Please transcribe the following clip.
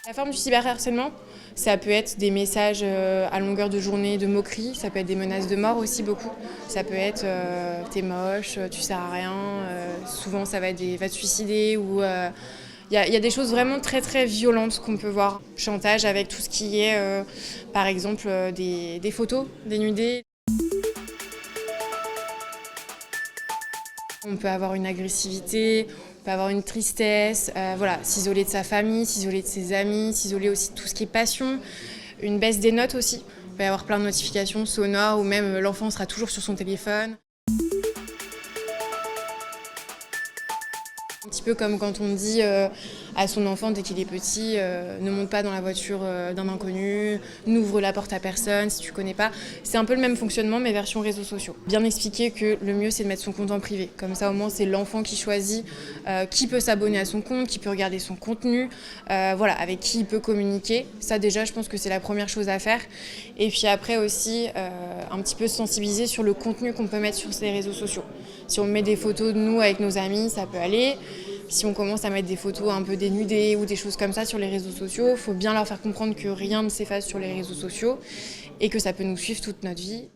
La forme du cyberharcèlement, ça peut être des messages à longueur de journée de moquerie, ça peut être des menaces de mort aussi beaucoup. Ça peut être t'es moche, tu sers à rien, souvent ça va être des va te suicider ou il y a des choses vraiment très très violentes qu'on peut voir. Chantage avec tout ce qui est par exemple des photos dénudées. On peut avoir une agressivité, on peut avoir une tristesse, voilà, s'isoler de sa famille, s'isoler de ses amis, s'isoler aussi de tout ce qui est passion, une baisse des notes aussi. Il peut y avoir plein de notifications sonores ou même l'enfant sera toujours sur son téléphone. Un petit peu comme quand on dit à son enfant dès qu'il est petit, ne monte pas dans la voiture d'un inconnu, n'ouvre la porte à personne si tu connais pas. C'est un peu le même fonctionnement mais version réseaux sociaux. Bien expliquer que le mieux c'est de mettre son compte en privé. Comme ça au moins c'est l'enfant qui choisit qui peut s'abonner à son compte, qui peut regarder son contenu, voilà, avec qui il peut communiquer. Ça déjà je pense que c'est la première chose à faire. Et puis après aussi un petit peu sensibiliser sur le contenu qu'on peut mettre sur ces réseaux sociaux. Si on met des photos de nous avec nos amis, ça peut aller. Si on commence à mettre des photos un peu dénudées ou des choses comme ça sur les réseaux sociaux, il faut bien leur faire comprendre que rien ne s'efface sur les réseaux sociaux et que ça peut nous suivre toute notre vie.